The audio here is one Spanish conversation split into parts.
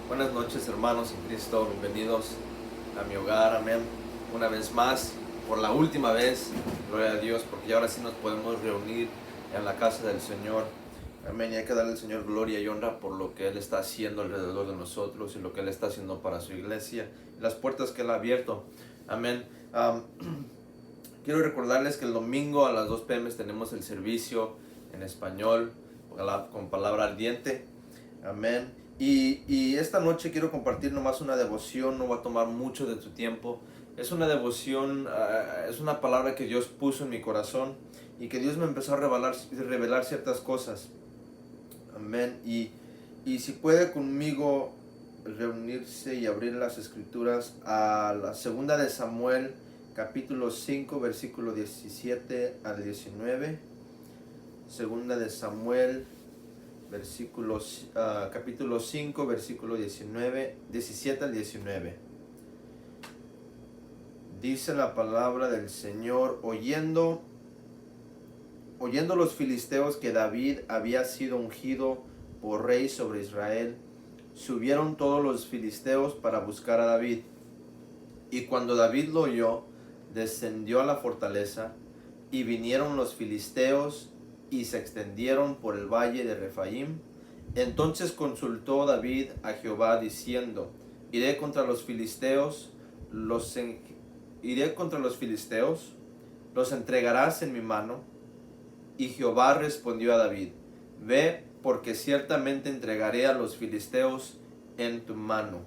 Buenas noches, hermanos en Cristo, bienvenidos a mi hogar, amén. Una vez más, por la última vez, gloria a Dios, porque ahora sí nos podemos reunir en la casa del Señor, amén. Y hay que darle al Señor gloria y honra por lo que Él está haciendo alrededor de nosotros y lo que Él está haciendo para su iglesia, y las puertas que Él ha abierto, amén. Quiero recordarles que el domingo a las 2 p.m. tenemos el servicio en español con palabra ardiente, amén. Y esta noche quiero compartir nomás una devoción, no va a tomar mucho de tu tiempo. Es una devoción, es una palabra que Dios puso en mi corazón y que Dios me empezó a revelar ciertas cosas. Amén. Y si puede conmigo reunirse y abrir las escrituras a la segunda de Samuel, capítulo 5, versículo 17 al 19. Segunda de Samuel, capítulo 5, versículo 17 al 19. Dice la palabra del Señor: oyendo los filisteos que David había sido ungido por rey sobre Israel, subieron todos los filisteos para buscar a David. Y cuando David lo oyó, descendió a la fortaleza, y vinieron los filisteos y se extendieron por el valle de Refaim. Entonces consultó David a Jehová diciendo: iré contra los filisteos, los entregarás en mi mano. Y Jehová respondió a David: ve, porque ciertamente entregaré a los filisteos en tu mano.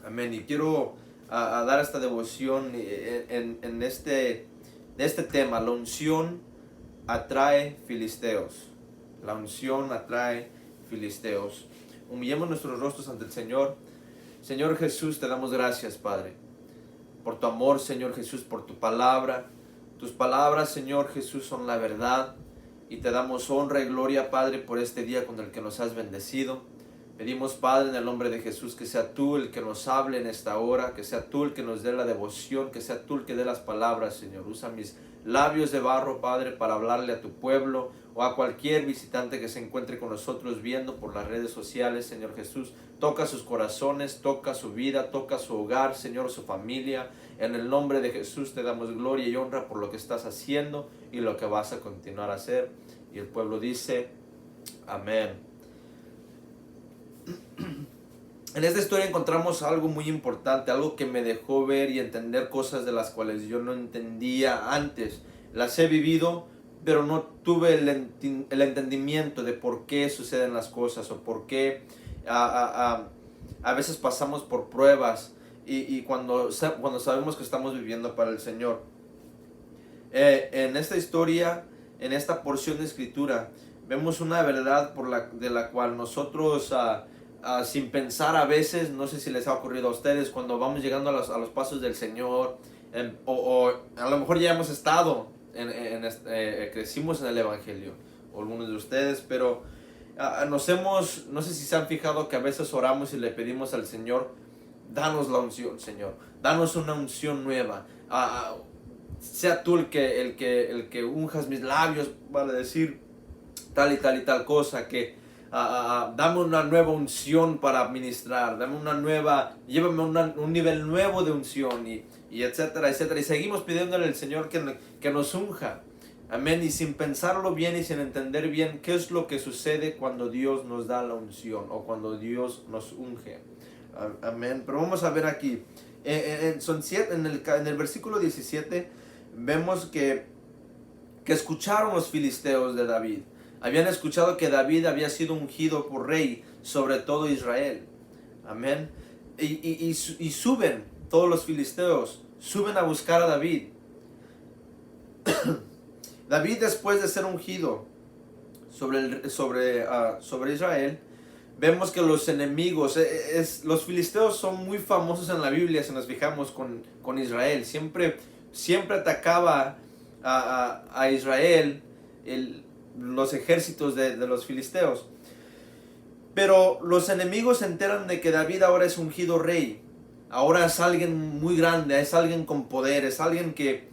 Amén. Y quiero dar esta devoción en este tema: la unción atrae filisteos. La unción atrae filisteos. Humillemos nuestros rostros ante el Señor. Señor Jesús, te damos gracias, Padre, por tu amor, Señor Jesús, por tu palabra. Tus palabras, Señor Jesús, son la verdad, y te damos honra y gloria, Padre, por este día con el que nos has bendecido. Pedimos, Padre, en el nombre de Jesús, que sea tú el que nos hable en esta hora, que sea tú el que nos dé la devoción, que sea tú el que dé las palabras, Señor. Usa mis labios de barro, Padre, para hablarle a tu pueblo o a cualquier visitante que se encuentre con nosotros viendo por las redes sociales, Señor Jesús. Toca sus corazones, toca su vida, toca su hogar, Señor, su familia. En el nombre de Jesús te damos gloria y honra por lo que estás haciendo y lo que vas a continuar a hacer. Y el pueblo dice: amén. En esta historia encontramos algo muy importante, algo que me dejó ver y entender cosas de las cuales yo no entendía antes. Las he vivido, pero no tuve el entendimiento de por qué suceden las cosas, o por qué a veces pasamos por pruebas y cuando sabemos que estamos viviendo para el Señor. En esta historia, en esta porción de escritura, vemos una verdad de la cual nosotros sin pensar a veces, no sé si les ha ocurrido a ustedes, cuando vamos llegando a los pasos del Señor, o a lo mejor ya hemos estado, crecimos en el Evangelio, o algunos de ustedes, pero no sé si se han fijado que a veces oramos y le pedimos al Señor: danos la unción, Señor, danos una unción nueva, sea tú el que unjas mis labios para decir tal y tal y tal cosa, que dame una nueva unción para ministrar, llévame un nivel nuevo de unción, y etcétera, etcétera. Y seguimos pidiéndole al Señor que nos unja. Amén. Y sin pensarlo bien y sin entender bien qué es lo que sucede cuando Dios nos da la unción o cuando Dios nos unge. Amén. Pero vamos a ver aquí. En el versículo 17 vemos que escucharon los filisteos de David. Habían escuchado que David había sido ungido por rey sobre todo Israel. Amén. Y suben todos los filisteos, suben a buscar a David. David, después de ser ungido sobre Israel, vemos que los enemigos, los filisteos son muy famosos en la Biblia, si nos fijamos con Israel. Siempre atacaba a Israel los ejércitos de los filisteos. Pero los enemigos se enteran de que David ahora es ungido rey. Ahora es alguien muy grande, es alguien con poder, es alguien que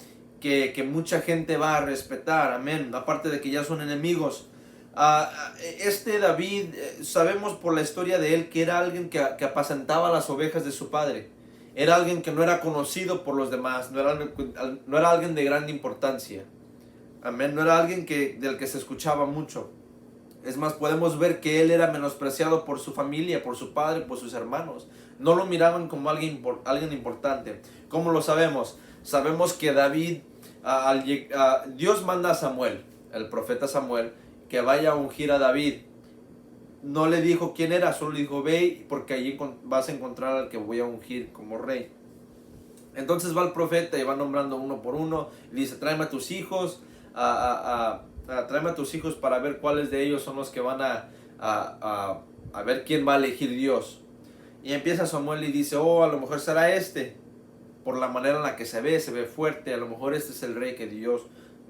mucha gente va a respetar. Amén. Aparte de que ya son enemigos, Este David, sabemos por la historia de él que era alguien que apacentaba las ovejas de su padre. Era alguien que no era conocido por los demás, no era alguien de gran importancia. Amén, no era alguien del que se escuchaba mucho. Es más, podemos ver que él era menospreciado por su familia, por su padre, por sus hermanos. No lo miraban como alguien importante. ¿Cómo lo sabemos? Sabemos que David, Dios manda a Samuel, el profeta Samuel, que vaya a ungir a David. No le dijo quién era, solo le dijo, ve porque allí vas a encontrar al que voy a ungir como rey. Entonces va el profeta y va nombrando uno por uno. Y dice, tráeme a tus hijos, tráeme a tus hijos para ver cuáles de ellos son los que van a ver quién va a elegir Dios. Y empieza Samuel y dice, oh, a lo mejor será este, por la manera en la que se ve fuerte, a lo mejor este es el rey que Dios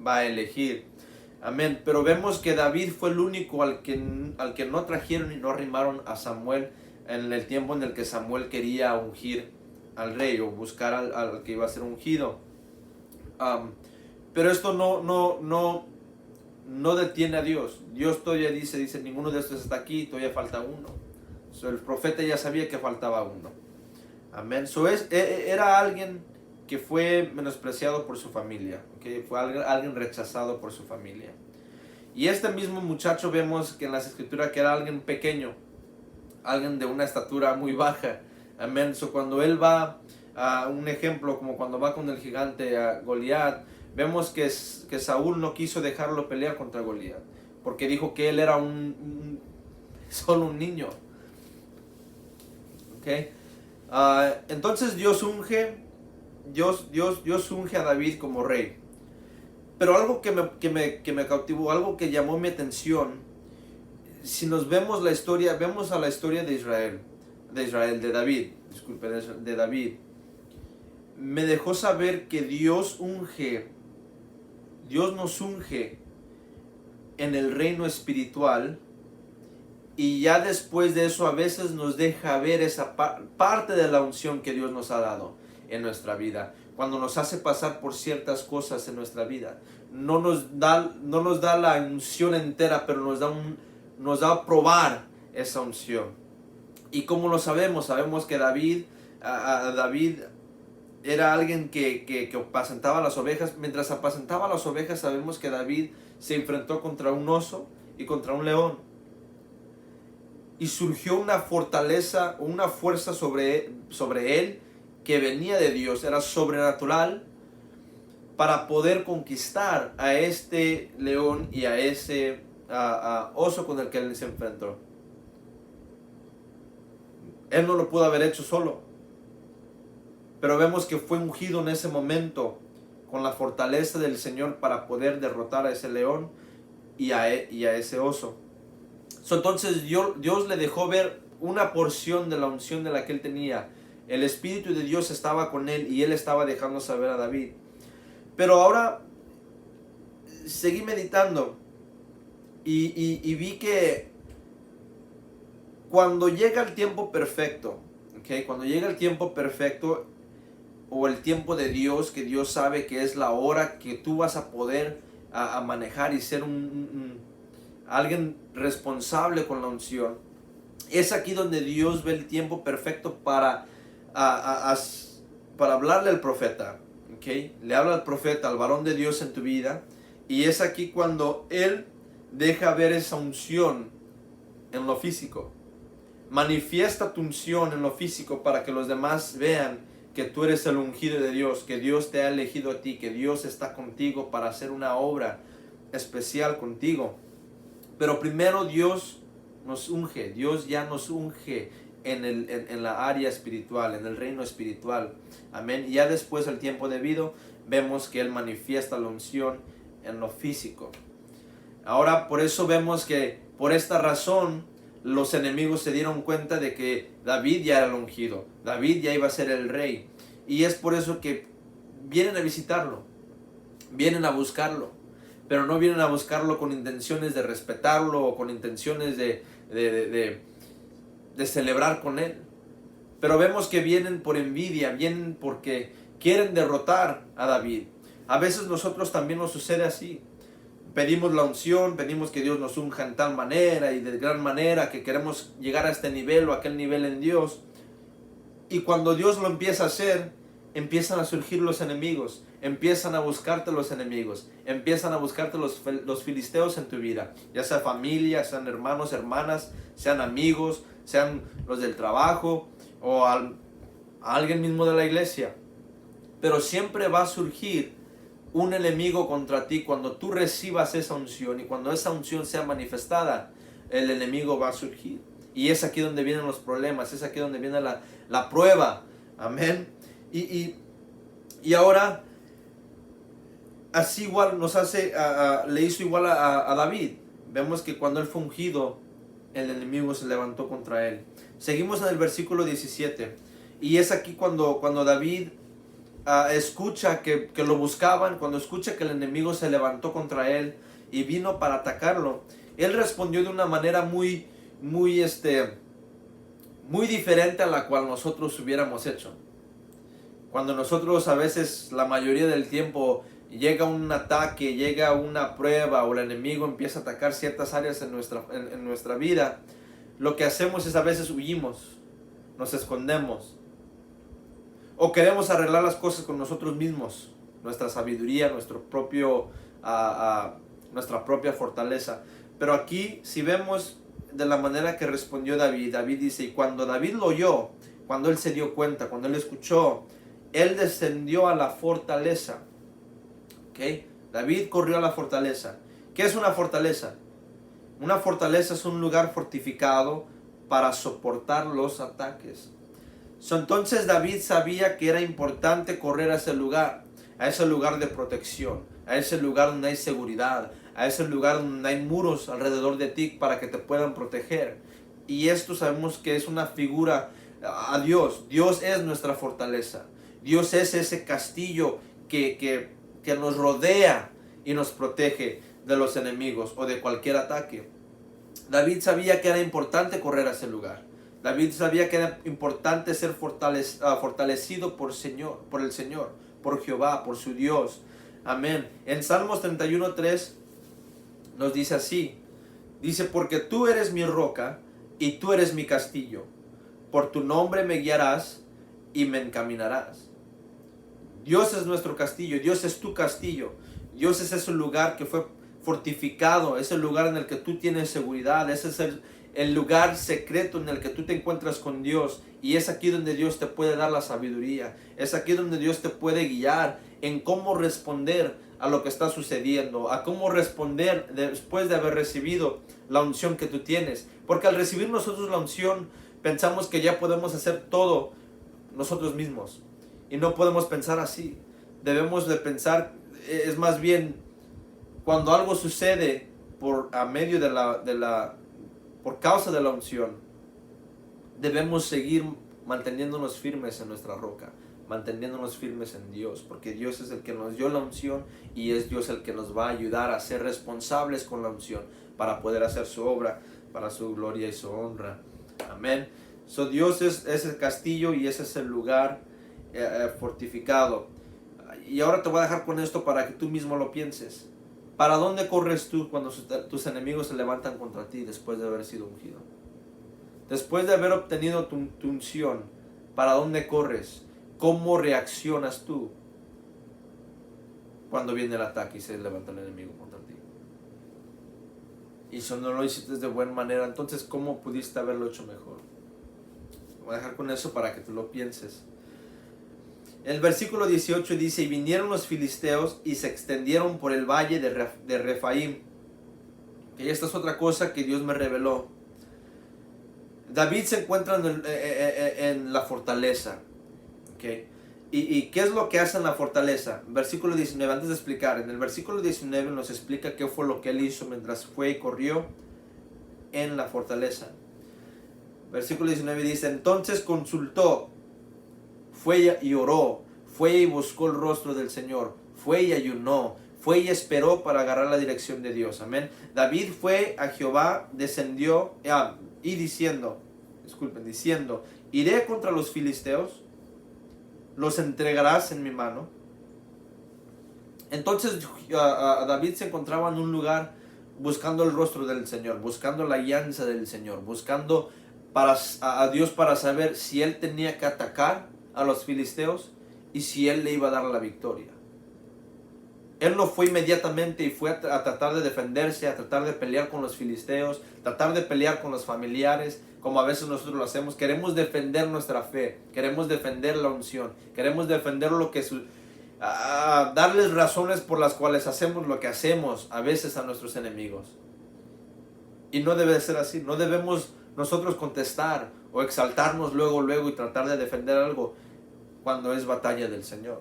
va a elegir. Amén. Pero vemos que David fue el único al que no trajeron y no arrimaron a Samuel en el tiempo en el que Samuel quería ungir al rey o buscar al que iba a ser ungido. Pero esto no detiene a Dios. Dios todavía dice, ninguno de estos está aquí, todavía falta uno. El profeta ya sabía que faltaba uno. Amén. Era alguien que fue menospreciado por su familia, ¿okay? Fue alguien rechazado por su familia. Y este mismo muchacho vemos que en las escrituras que era alguien pequeño, alguien de una estatura muy baja. Amén. Cuando él va a un ejemplo, como cuando va con el gigante a Goliat, vemos que Saúl no quiso dejarlo pelear contra Goliat, porque dijo que él era solo un niño. ¿Okay? Entonces Dios unge a David como rey. Pero algo que me cautivó, algo que llamó mi atención, si nos vemos vemos a la historia de David, me dejó saber que Dios nos unge en el reino espiritual, y ya después de eso a veces nos deja ver esa parte de la unción que Dios nos ha dado en nuestra vida. Cuando nos hace pasar por ciertas cosas en nuestra vida, no nos da la unción entera, pero nos da a probar esa unción. ¿Y cómo lo sabemos? Sabemos que David era alguien que apacentaba las ovejas. Mientras apacentaba las ovejas, sabemos que David se enfrentó contra un oso y contra un león. Y surgió una fortaleza, una fuerza sobre él que venía de Dios, era sobrenatural, para poder conquistar a este león y a ese oso con el que él se enfrentó. Él no lo pudo haber hecho solo, pero vemos que fue ungido en ese momento con la fortaleza del Señor para poder derrotar a ese león y a ese oso. Entonces Dios le dejó ver una porción de la unción de la que él tenía. El Espíritu de Dios estaba con él y él estaba dejando saber a David. Pero ahora seguí meditando y vi que cuando llega el tiempo perfecto, ¿okay? Cuando llega el tiempo perfecto o el tiempo de Dios, que Dios sabe que es la hora que tú vas a poder a manejar y ser alguien responsable con la unción, es aquí donde Dios ve el tiempo perfecto para hablarle al profeta. ¿Okay? Le habla al profeta, al varón de Dios en tu vida, y es aquí cuando él deja ver esa unción en lo físico. Manifiesta tu unción en lo físico para que los demás vean que tú eres el ungido de Dios, que Dios te ha elegido a ti, que Dios está contigo para hacer una obra especial contigo. Pero primero Dios nos unge, Dios ya nos unge en la área espiritual, en el reino espiritual. Amén. Y ya después del tiempo debido, vemos que Él manifiesta la unción en lo físico. Ahora, por eso vemos que por esta razón los enemigos se dieron cuenta de que David ya era el ungido, David ya iba a ser el rey. Y es por eso que vienen a visitarlo, vienen a buscarlo, pero no vienen a buscarlo con intenciones de respetarlo o con intenciones de celebrar con él. Pero vemos que vienen por envidia, vienen porque quieren derrotar a David. A veces nosotros también nos sucede así. pedimos la unción, pedimos que Dios nos unja en tal manera y de gran manera, que queremos llegar a este nivel o a aquel nivel en Dios. Y cuando Dios lo empieza a hacer, empiezan a surgir los enemigos, empiezan a buscarte los enemigos, empiezan a buscarte los filisteos en tu vida, ya sea familia, sean hermanos, hermanas, sean amigos, sean los del trabajo o a alguien mismo de la iglesia. Pero siempre va a surgir un enemigo contra ti cuando tú recibas esa unción, y cuando esa unción sea manifestada, el enemigo va a surgir. Y es aquí donde vienen los problemas, es aquí donde viene la prueba. Amén. Y ahora, así igual nos hace, le hizo igual a David. Vemos que cuando él fue ungido, el enemigo se levantó contra él. Seguimos en el versículo 17. Y es aquí cuando David escucha que lo buscaban, cuando escucha que el enemigo se levantó contra él y vino para atacarlo. Él respondió de una manera muy diferente a la cual nosotros hubiéramos hecho. Cuando nosotros a veces, la mayoría del tiempo, llega un ataque, llega una prueba o el enemigo empieza a atacar ciertas áreas en nuestra vida, lo que hacemos es a veces huimos, nos escondemos o queremos arreglar las cosas con nosotros mismos, nuestra sabiduría, nuestra propia fortaleza. Pero aquí, si vemos de la manera que respondió David, David dice, y cuando David lo oyó, cuando él se dio cuenta, cuando él escuchó, él descendió a la fortaleza. ¿Okay? David corrió a la fortaleza. ¿Qué es una fortaleza? Una fortaleza es un lugar fortificado para soportar los ataques. Entonces David sabía que era importante correr a ese lugar de protección, a ese lugar donde hay seguridad, a ese lugar donde hay muros alrededor de ti para que te puedan proteger. Y esto sabemos que es una figura a Dios. Dios es nuestra fortaleza. Dios es ese castillo que nos rodea y nos protege de los enemigos o de cualquier ataque. David sabía que era importante correr a ese lugar. David sabía que era importante ser fortalecido por el Señor, por Jehová, por su Dios. Amén. En Salmos 31:3 nos dice así. Dice, porque tú eres mi roca y tú eres mi castillo. Por tu nombre me guiarás y me encaminarás. Dios es nuestro castillo, Dios es tu castillo. Dios es ese lugar que fue fortificado, es el lugar en el que tú tienes seguridad, ese es el lugar secreto en el que tú te encuentras con Dios, y es aquí donde Dios te puede dar la sabiduría, es aquí donde Dios te puede guiar en cómo responder a lo que está sucediendo, a cómo responder después de haber recibido la unción que tú tienes, porque al recibir nosotros la unción pensamos que ya podemos hacer todo nosotros mismos, y no podemos pensar así. Debemos de pensar, es más bien cuando algo sucede por causa de la unción, debemos seguir manteniéndonos firmes en nuestra roca, manteniéndonos firmes en Dios, porque Dios es el que nos dio la unción y es Dios el que nos va a ayudar a ser responsables con la unción para poder hacer su obra, para su gloria y su honra. Amén. Dios es el castillo y ese es el lugar fortificado. Y ahora te voy a dejar con esto para que tú mismo lo pienses. ¿Para dónde corres tú cuando tus enemigos se levantan contra ti después de haber sido ungido? Después de haber obtenido tu unción, ¿para dónde corres? ¿Cómo reaccionas tú cuando viene el ataque y se levanta el enemigo contra ti? Y si no lo hiciste de buena manera, entonces ¿cómo pudiste haberlo hecho mejor? Voy a dejar con eso para que tú lo pienses. El versículo 18 dice, y vinieron los filisteos y se extendieron por el valle de Refaim. Y esta es otra cosa que Dios me reveló. David se encuentra en la fortaleza. ¿Okay? ¿Y qué es lo que hace en la fortaleza? Versículo 19, antes de explicar, en el versículo 19 nos explica qué fue lo que él hizo mientras fue y corrió en la fortaleza. Versículo 19 dice, entonces consultó, fue y oró, fue y buscó el rostro del Señor, fue y ayunó, fue y esperó para agarrar la dirección de Dios. Amén. David fue a Jehová, descendió y diciendo, iré contra los filisteos, los entregarás en mi mano. Entonces David se encontraba en un lugar buscando el rostro del Señor, buscando la alianza del Señor, buscando a Dios para saber si él tenía que atacar a los filisteos y si él le iba a dar la victoria. Él no fue inmediatamente y fue a tratar de defenderse, a tratar de pelear con los filisteos, tratar de pelear con los familiares, como a veces nosotros lo hacemos. Queremos defender nuestra fe, queremos defender la unción, queremos defender lo que darles razones por las cuales hacemos lo que hacemos a veces a nuestros enemigos. Y no debe ser así. No debemos nosotros contestar o exaltarnos luego y tratar de defender algo cuando es batalla del Señor.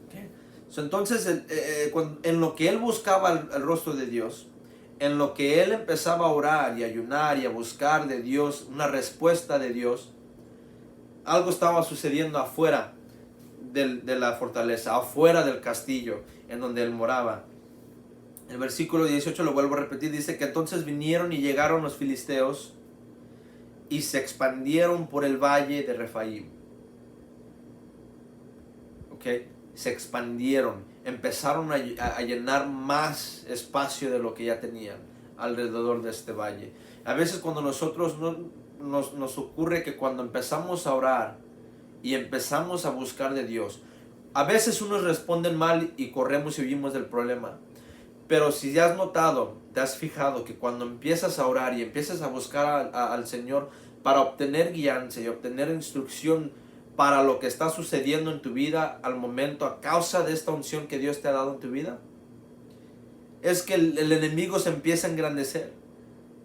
¿Okay? Entonces, en lo que él buscaba el rostro de Dios, en lo que él empezaba a orar y a ayunar y a buscar de Dios una respuesta de Dios, algo estaba sucediendo afuera de la fortaleza, afuera del castillo en donde él moraba. El versículo 18 lo vuelvo a repetir, dice que entonces vinieron y llegaron los filisteos y se expandieron por el valle de Refaim. ¿Okay? Se expandieron, empezaron a llenar más espacio de lo que ya tenían alrededor de este valle. A veces cuando nosotros nos ocurre que cuando empezamos a orar y empezamos a buscar de Dios, a veces unos responden mal y corremos y huimos del problema. Pero si ya has notado, te has fijado que cuando empiezas a orar y empiezas a buscar al Señor para obtener guianza y obtener instrucción para lo que está sucediendo en tu vida al momento a causa de esta unción que Dios te ha dado en tu vida, es que el enemigo se empieza a engrandecer,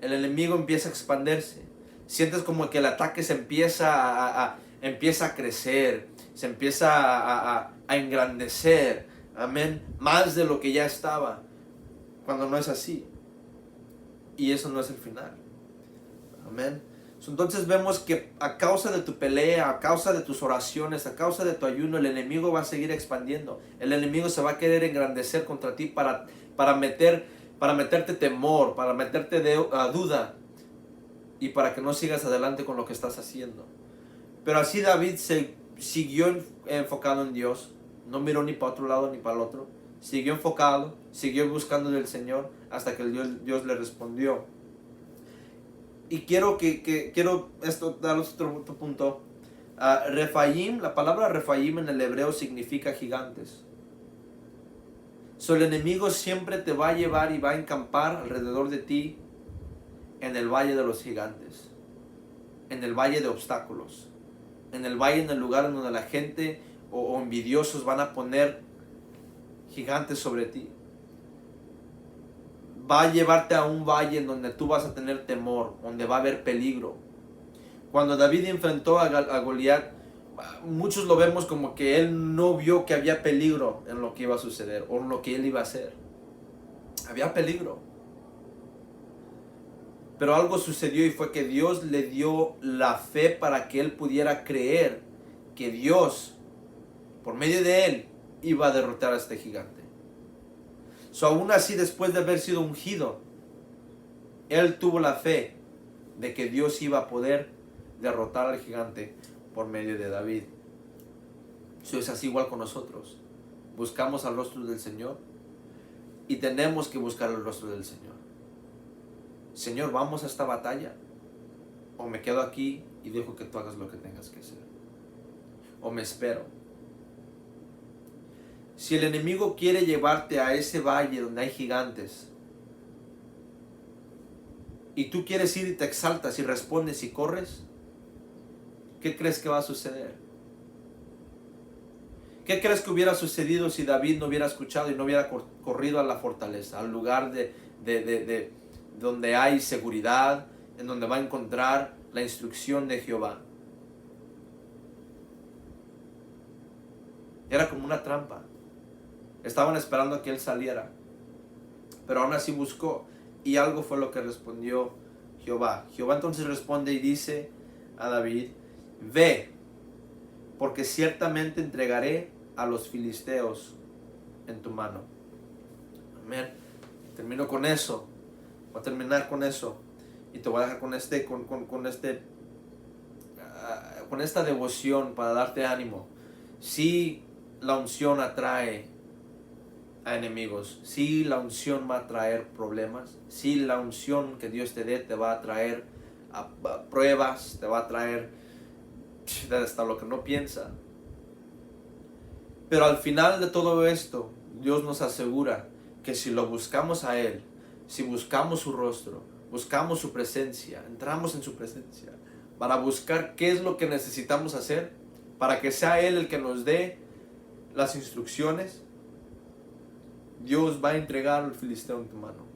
el enemigo empieza a expandirse, sientes como que el ataque se empieza a crecer, se empieza a engrandecer, amén, más de lo que ya estaba, cuando no es así, y eso no es el final, amén. Entonces vemos que a causa de tu pelea, a causa de tus oraciones, a causa de tu ayuno, el enemigo va a seguir expandiendo. El enemigo se va a querer engrandecer contra ti para meterte temor, para meterte duda y para que no sigas adelante con lo que estás haciendo. Pero así David se siguió enfocado en Dios, no miró ni para otro lado ni para el otro, siguió enfocado, siguió buscando del Señor hasta que Dios le respondió. Y quiero daros otro punto. Refaim, la palabra Refaim en el hebreo significa gigantes. El enemigo siempre te va a llevar y va a encampar alrededor de ti en el valle de los gigantes, en el valle de obstáculos, en el valle, en el lugar en donde la gente o envidiosos van a poner gigantes sobre ti. Va a llevarte a un valle en donde tú vas a tener temor, donde va a haber peligro. Cuando David enfrentó a Goliat, muchos lo vemos como que él no vio que había peligro en lo que iba a suceder o en lo que él iba a hacer. Había peligro. Pero algo sucedió y fue que Dios le dio la fe para que él pudiera creer que Dios, por medio de él, iba a derrotar a este gigante. Aún así, después de haber sido ungido, él tuvo la fe de que Dios iba a poder derrotar al gigante por medio de David. Es así igual con nosotros. Buscamos al rostro del Señor y tenemos que buscar el rostro del Señor. Señor, ¿vamos a esta batalla? ¿O me quedo aquí y dejo que tú hagas lo que tengas que hacer? ¿O me espero? Si el enemigo quiere llevarte a ese valle donde hay gigantes y tú quieres ir y te exaltas y respondes y corres, ¿qué crees que va a suceder? ¿Qué crees que hubiera sucedido si David no hubiera escuchado y no hubiera corrido a la fortaleza, al lugar de donde hay seguridad, en donde va a encontrar la instrucción de Jehová? Era como una trampa. Estaban esperando a que él saliera, pero aún así buscó, y algo fue lo que respondió Jehová. Jehová entonces responde y dice a David: ve, porque ciertamente entregaré a los filisteos en tu mano. Amén. Termino con eso. Voy a terminar con eso y te voy a dejar con esta devoción para darte ánimo. Si la unción atrae a enemigos. Sí, la unción va a traer problemas. Sí, la unción que Dios te dé te va a traer a pruebas, te va a traer hasta lo que no piensa. Pero al final de todo esto, Dios nos asegura que si lo buscamos a Él, si buscamos su rostro, buscamos su presencia, entramos en su presencia para buscar qué es lo que necesitamos hacer, para que sea Él el que nos dé las instrucciones, Dios va a entregar al filisteo en tu mano.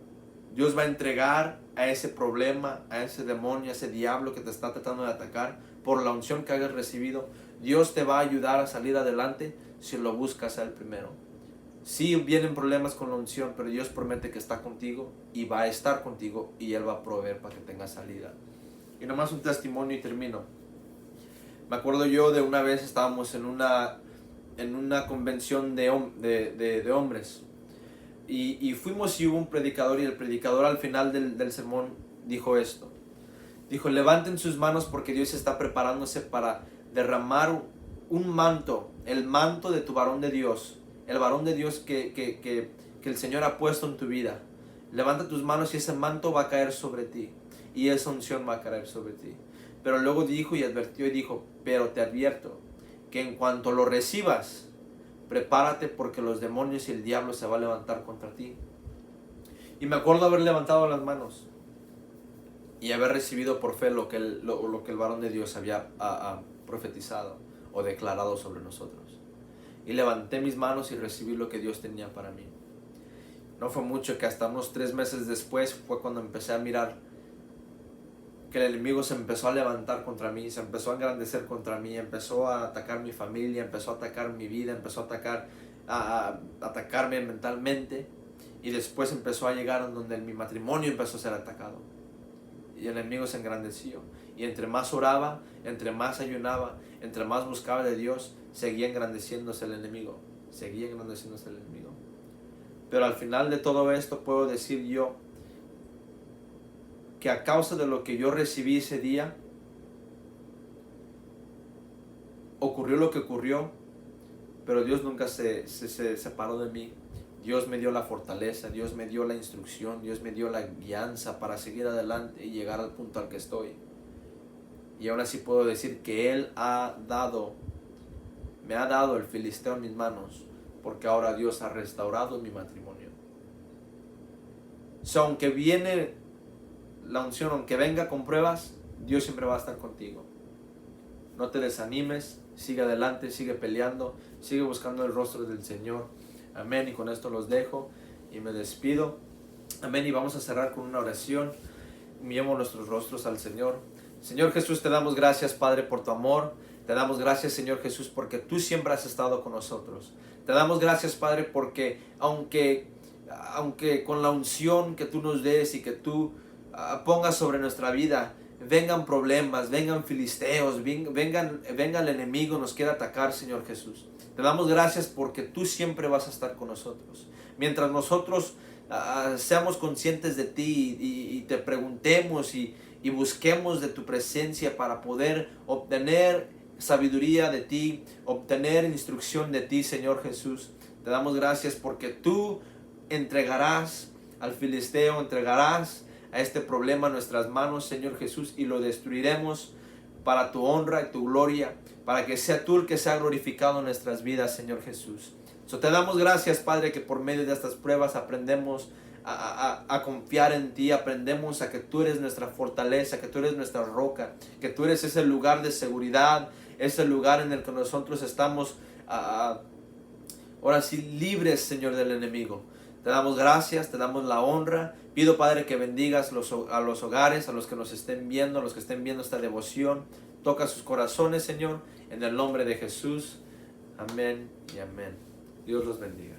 Dios va a entregar a ese problema, a ese demonio, a ese diablo que te está tratando de atacar, por la unción que hayas recibido. Dios te va a ayudar a salir adelante si lo buscas a Él primero. Sí vienen problemas con la unción, pero Dios promete que está contigo y va a estar contigo y Él va a proveer para que tengas salida. Y nomás un testimonio y termino. Me acuerdo yo de una vez estábamos en una convención de hombres. Y fuimos y hubo un predicador, y el predicador al final del sermón dijo esto. Dijo: levanten sus manos porque Dios está preparándose para derramar un manto, el manto de tu varón de Dios, el varón de Dios que el Señor ha puesto en tu vida. Levanta tus manos y ese manto va a caer sobre ti, y esa unción va a caer sobre ti. Pero luego dijo y advirtió y dijo: pero te advierto que en cuanto lo recibas, prepárate porque los demonios y el diablo se va a levantar contra ti. Y me acuerdo haber levantado las manos y haber recibido por fe lo que el varón de Dios había profetizado o declarado sobre nosotros. Y levanté mis manos y recibí lo que Dios tenía para mí. No fue mucho que hasta unos 3 meses después fue cuando empecé a mirar que el enemigo se empezó a levantar contra mí, se empezó a engrandecer contra mí, empezó a atacar mi familia, empezó a atacar mi vida, empezó a atacarme mentalmente, y después empezó a llegar a donde mi matrimonio empezó a ser atacado. Y el enemigo se engrandeció, y entre más oraba, entre más ayunaba, entre más buscaba de Dios, seguía engrandeciéndose el enemigo, Pero al final de todo esto puedo decir yo que a causa de lo que yo recibí ese día, ocurrió lo que ocurrió, pero Dios nunca se separó de mí. Dios me dio la fortaleza, Dios me dio la instrucción, Dios me dio la guianza para seguir adelante y llegar al punto al que estoy. Y aún así puedo decir que Él me ha dado el filisteo en mis manos, porque ahora Dios ha restaurado mi matrimonio. Aunque viene la unción, aunque venga con pruebas, Dios siempre va a estar contigo. No te desanimes, sigue adelante, sigue peleando, sigue buscando el rostro del Señor. Amén. Y con esto los dejo y me despido. Amén. Y vamos a cerrar con una oración. Miremos nuestros rostros al Señor. Señor Jesús, te damos gracias, Padre, por tu amor. Te damos gracias, Señor Jesús, porque tú siempre has estado con nosotros. Te damos gracias, Padre, porque aunque con la unción que tú nos des y que tú pongas sobre nuestra vida, vengan problemas, vengan filisteos, venga el enemigo, nos quiera atacar, Señor Jesús. Te damos gracias porque tú siempre vas a estar con nosotros. Mientras nosotros seamos conscientes de ti y te preguntemos y busquemos de tu presencia para poder obtener sabiduría de ti, obtener instrucción de ti, Señor Jesús. Te damos gracias porque tú entregarás al filisteo, entregarás a este problema en nuestras manos, Señor Jesús, y lo destruiremos para tu honra y tu gloria, para que sea tú el que sea glorificado en nuestras vidas, Señor Jesús. Te damos gracias, Padre, que por medio de estas pruebas aprendemos a confiar en ti, aprendemos a que tú eres nuestra fortaleza, que tú eres nuestra roca, que tú eres ese lugar de seguridad, ese lugar en el que nosotros estamos ahora sí libres, Señor, del enemigo. Te damos gracias, te damos la honra. Pido, Padre, que bendigas a los hogares, a los que nos estén viendo, a los que estén viendo esta devoción. Toca sus corazones, Señor, en el nombre de Jesús. Amén y amén. Dios los bendiga.